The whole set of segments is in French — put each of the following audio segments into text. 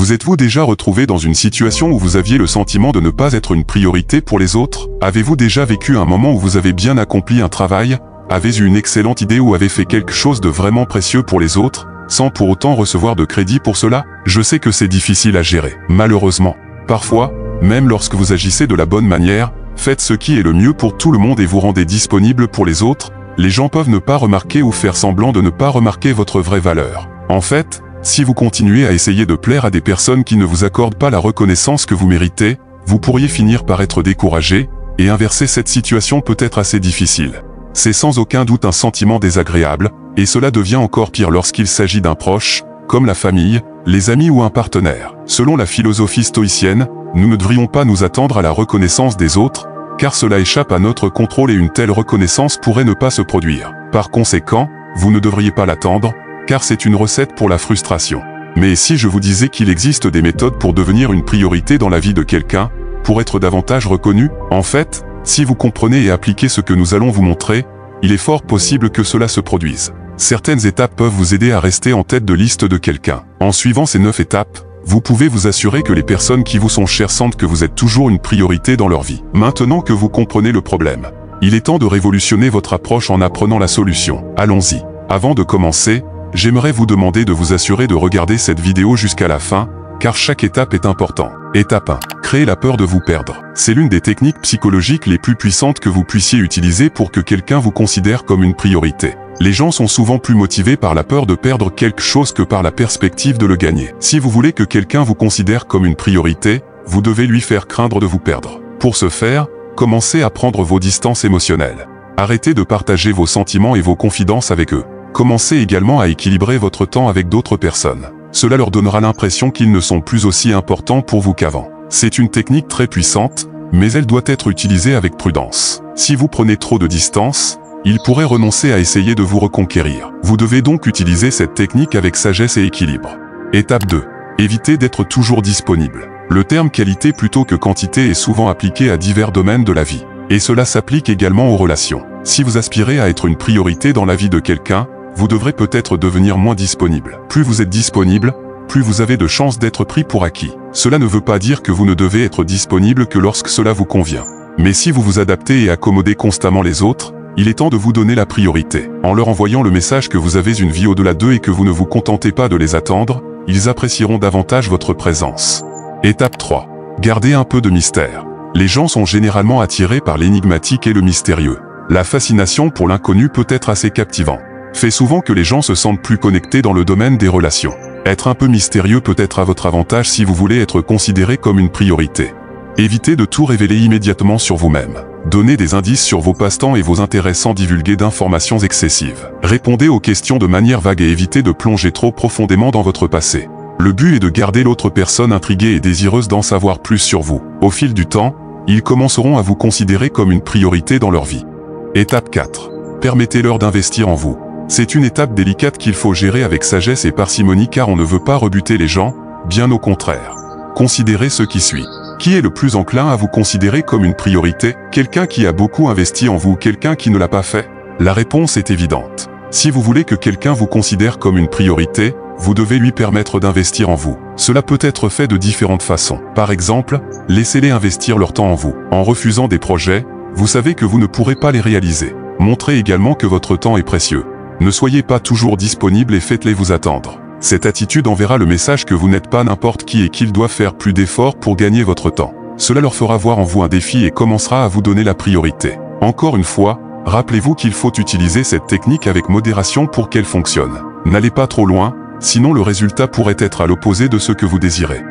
Vous êtes-vous déjà retrouvé dans une situation où vous aviez le sentiment de ne pas être une priorité pour les autres? Avez-vous déjà vécu un moment où vous avez bien accompli un travail, avez eu une excellente idée ou avez fait quelque chose de vraiment précieux pour les autres, sans pour autant recevoir de crédit pour cela? Je sais que c'est difficile à gérer, malheureusement. Parfois, même lorsque vous agissez de la bonne manière, faites ce qui est le mieux pour tout le monde et vous rendez disponible pour les autres, les gens peuvent ne pas remarquer ou faire semblant de ne pas remarquer votre vraie valeur. En fait, si vous continuez à essayer de plaire à des personnes qui ne vous accordent pas la reconnaissance que vous méritez, vous pourriez finir par être découragé, et inverser cette situation peut être assez difficile. C'est sans aucun doute un sentiment désagréable, et cela devient encore pire lorsqu'il s'agit d'un proche, comme la famille, les amis ou un partenaire. Selon la philosophie stoïcienne, nous ne devrions pas nous attendre à la reconnaissance des autres, car cela échappe à notre contrôle et une telle reconnaissance pourrait ne pas se produire. Par conséquent, vous ne devriez pas l'attendre, car c'est une recette pour la frustration. Mais si je vous disais qu'il existe des méthodes pour devenir une priorité dans la vie de quelqu'un, pour être davantage reconnu, en fait, si vous comprenez et appliquez ce que nous allons vous montrer, il est fort possible que cela se produise. Certaines étapes peuvent vous aider à rester en tête de liste de quelqu'un. En suivant ces 9 étapes, vous pouvez vous assurer que les personnes qui vous sont chères sentent que vous êtes toujours une priorité dans leur vie. Maintenant que vous comprenez le problème, il est temps de révolutionner votre approche en apprenant la solution. Allons-y. Avant de commencer, j'aimerais vous demander de vous assurer de regarder cette vidéo jusqu'à la fin, car chaque étape est importante. Étape 1. Créer la peur de vous perdre. C'est l'une des techniques psychologiques les plus puissantes que vous puissiez utiliser pour que quelqu'un vous considère comme une priorité. Les gens sont souvent plus motivés par la peur de perdre quelque chose que par la perspective de le gagner. Si vous voulez que quelqu'un vous considère comme une priorité, vous devez lui faire craindre de vous perdre. Pour ce faire, commencez à prendre vos distances émotionnelles. Arrêtez de partager vos sentiments et vos confidences avec eux. Commencez également à équilibrer votre temps avec d'autres personnes. Cela leur donnera l'impression qu'ils ne sont plus aussi importants pour vous qu'avant. C'est une technique très puissante, mais elle doit être utilisée avec prudence. Si vous prenez trop de distance, il pourrait renoncer à essayer de vous reconquérir. Vous devez donc utiliser cette technique avec sagesse et équilibre. Étape 2. Évitez d'être toujours disponible. Le terme qualité plutôt que quantité est souvent appliqué à divers domaines de la vie. Et cela s'applique également aux relations. Si vous aspirez à être une priorité dans la vie de quelqu'un, vous devrez peut-être devenir moins disponible. Plus vous êtes disponible, plus vous avez de chances d'être pris pour acquis. Cela ne veut pas dire que vous ne devez être disponible que lorsque cela vous convient. Mais si vous vous adaptez et accommodez constamment les autres, il est temps de vous donner la priorité. En leur envoyant le message que vous avez une vie au-delà d'eux et que vous ne vous contentez pas de les attendre, ils apprécieront davantage votre présence. Étape 3. Gardez un peu de mystère. Les gens sont généralement attirés par l'énigmatique et le mystérieux. La fascination pour l'inconnu peut être assez captivant. Fait souvent que les gens se sentent plus connectés dans le domaine des relations. Être un peu mystérieux peut être à votre avantage si vous voulez être considéré comme une priorité. Évitez de tout révéler immédiatement sur vous-même. Donnez des indices sur vos passe-temps et vos intérêts sans divulguer d'informations excessives. Répondez aux questions de manière vague et évitez de plonger trop profondément dans votre passé. Le but est de garder l'autre personne intriguée et désireuse d'en savoir plus sur vous. Au fil du temps, ils commenceront à vous considérer comme une priorité dans leur vie. Étape 4. Permettez-leur d'investir en vous. C'est une étape délicate qu'il faut gérer avec sagesse et parcimonie car on ne veut pas rebuter les gens, bien au contraire. Considérez ce qui suit. Qui est le plus enclin à vous considérer comme une priorité? Quelqu'un qui a beaucoup investi en vous ou quelqu'un qui ne l'a pas fait? La réponse est évidente. Si vous voulez que quelqu'un vous considère comme une priorité, vous devez lui permettre d'investir en vous. Cela peut être fait de différentes façons. Par exemple, laissez-les investir leur temps en vous. En refusant des projets, vous savez que vous ne pourrez pas les réaliser. Montrez également que votre temps est précieux. Ne soyez pas toujours disponible et faites-les vous attendre. Cette attitude enverra le message que vous n'êtes pas n'importe qui et qu'ils doivent faire plus d'efforts pour gagner votre temps. Cela leur fera voir en vous un défi et commencera à vous donner la priorité. Encore une fois, rappelez-vous qu'il faut utiliser cette technique avec modération pour qu'elle fonctionne. N'allez pas trop loin, sinon le résultat pourrait être à l'opposé de ce que vous désirez.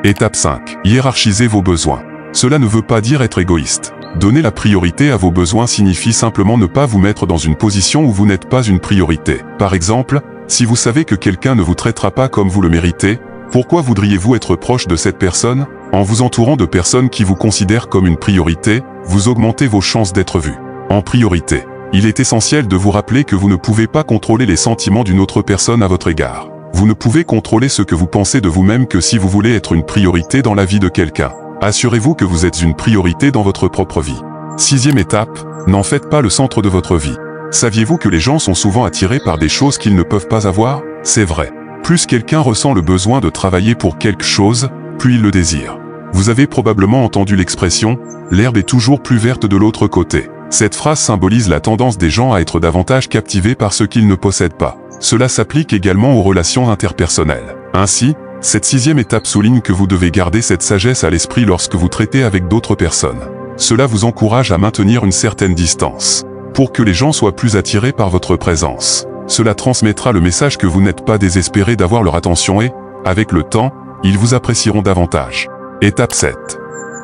Étape 5. Hiérarchisez vos besoins. Cela ne veut pas dire être égoïste. Donner la priorité à vos besoins signifie simplement ne pas vous mettre dans une position où vous n'êtes pas une priorité. Par exemple, si vous savez que quelqu'un ne vous traitera pas comme vous le méritez, pourquoi voudriez-vous être proche de cette personne? En vous entourant de personnes qui vous considèrent comme une priorité, vous augmentez vos chances d'être vu. En priorité, il est essentiel de vous rappeler que vous ne pouvez pas contrôler les sentiments d'une autre personne à votre égard. Vous ne pouvez contrôler ce que vous pensez de vous-même que si vous voulez être une priorité dans la vie de quelqu'un. Assurez-vous que vous êtes une priorité dans votre propre vie. 6e étape, n'en faites pas le centre de votre vie. Saviez-vous que les gens sont souvent attirés par des choses qu'ils ne peuvent pas avoir? C'est vrai. Plus quelqu'un ressent le besoin de travailler pour quelque chose, plus il le désire. Vous avez probablement entendu l'expression « l'herbe est toujours plus verte de l'autre côté ». Cette phrase symbolise la tendance des gens à être davantage captivés par ce qu'ils ne possèdent pas. Cela s'applique également aux relations interpersonnelles. Ainsi, cette 6e étape souligne que vous devez garder cette sagesse à l'esprit lorsque vous traitez avec d'autres personnes. Cela vous encourage à maintenir une certaine distance, pour que les gens soient plus attirés par votre présence. Cela transmettra le message que vous n'êtes pas désespéré d'avoir leur attention et, avec le temps, ils vous apprécieront davantage. Étape 7.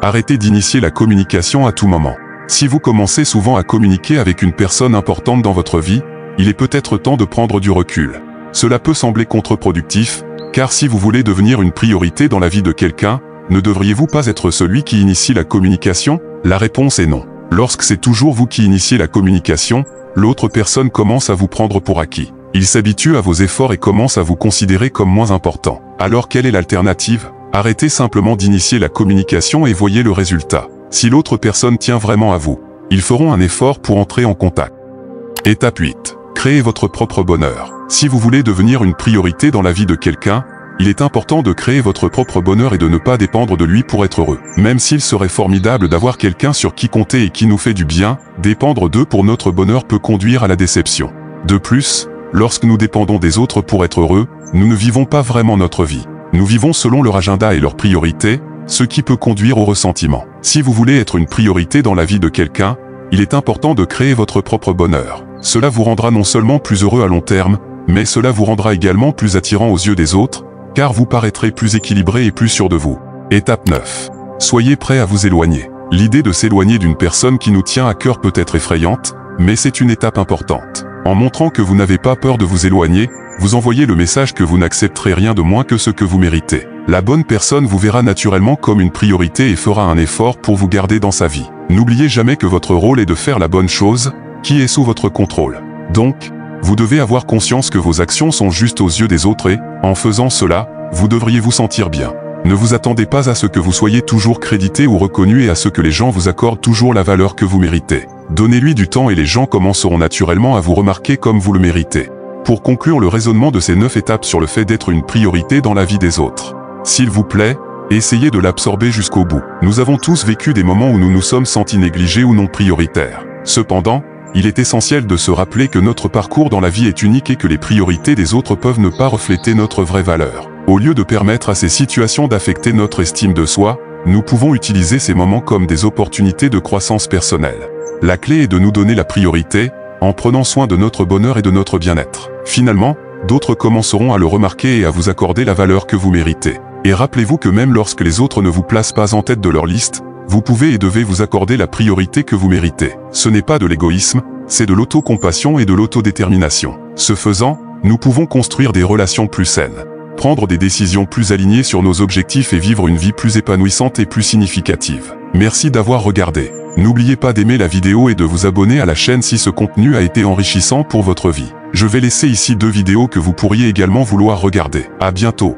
Arrêtez d'initier la communication à tout moment. Si vous commencez souvent à communiquer avec une personne importante dans votre vie, il est peut-être temps de prendre du recul. Cela peut sembler contre-productif, car si vous voulez devenir une priorité dans la vie de quelqu'un, ne devriez-vous pas être celui qui initie la communication? La réponse est non. Lorsque c'est toujours vous qui initiez la communication, l'autre personne commence à vous prendre pour acquis. Il s'habitue à vos efforts et commence à vous considérer comme moins important. Alors quelle est l'alternative? Arrêtez simplement d'initier la communication et voyez le résultat. Si l'autre personne tient vraiment à vous, ils feront un effort pour entrer en contact. Étape 8. Créez votre propre bonheur. Si vous voulez devenir une priorité dans la vie de quelqu'un, il est important de créer votre propre bonheur et de ne pas dépendre de lui pour être heureux. Même s'il serait formidable d'avoir quelqu'un sur qui compter et qui nous fait du bien, dépendre d'eux pour notre bonheur peut conduire à la déception. De plus, lorsque nous dépendons des autres pour être heureux, nous ne vivons pas vraiment notre vie. Nous vivons selon leur agenda et leurs priorités, ce qui peut conduire au ressentiment. Si vous voulez être une priorité dans la vie de quelqu'un, il est important de créer votre propre bonheur. Cela vous rendra non seulement plus heureux à long terme, mais cela vous rendra également plus attirant aux yeux des autres, car vous paraîtrez plus équilibré et plus sûr de vous. Étape 9. Soyez prêt à vous éloigner. L'idée de s'éloigner d'une personne qui nous tient à cœur peut être effrayante, mais c'est une étape importante. En montrant que vous n'avez pas peur de vous éloigner, vous envoyez le message que vous n'accepterez rien de moins que ce que vous méritez. La bonne personne vous verra naturellement comme une priorité et fera un effort pour vous garder dans sa vie. N'oubliez jamais que votre rôle est de faire la bonne chose, qui est sous votre contrôle. Donc, vous devez avoir conscience que vos actions sont justes aux yeux des autres et, en faisant cela, vous devriez vous sentir bien. Ne vous attendez pas à ce que vous soyez toujours crédité ou reconnu et à ce que les gens vous accordent toujours la valeur que vous méritez. Donnez-lui du temps et les gens commenceront naturellement à vous remarquer comme vous le méritez. Pour conclure le raisonnement de ces 9 étapes sur le fait d'être une priorité dans la vie des autres. S'il vous plaît, essayez de l'absorber jusqu'au bout. Nous avons tous vécu des moments où nous nous sommes sentis négligés ou non prioritaires. Cependant, il est essentiel de se rappeler que notre parcours dans la vie est unique et que les priorités des autres peuvent ne pas refléter notre vraie valeur. Au lieu de permettre à ces situations d'affecter notre estime de soi, nous pouvons utiliser ces moments comme des opportunités de croissance personnelle. La clé est de nous donner la priorité, en prenant soin de notre bonheur et de notre bien-être. Finalement, d'autres commenceront à le remarquer et à vous accorder la valeur que vous méritez. Et rappelez-vous que même lorsque les autres ne vous placent pas en tête de leur liste, vous pouvez et devez vous accorder la priorité que vous méritez. Ce n'est pas de l'égoïsme, c'est de l'autocompassion et de l'autodétermination. Ce faisant, nous pouvons construire des relations plus saines, prendre des décisions plus alignées sur nos objectifs et vivre une vie plus épanouissante et plus significative. Merci d'avoir regardé. N'oubliez pas d'aimer la vidéo et de vous abonner à la chaîne si ce contenu a été enrichissant pour votre vie. Je vais laisser ici 2 vidéos que vous pourriez également vouloir regarder. À bientôt.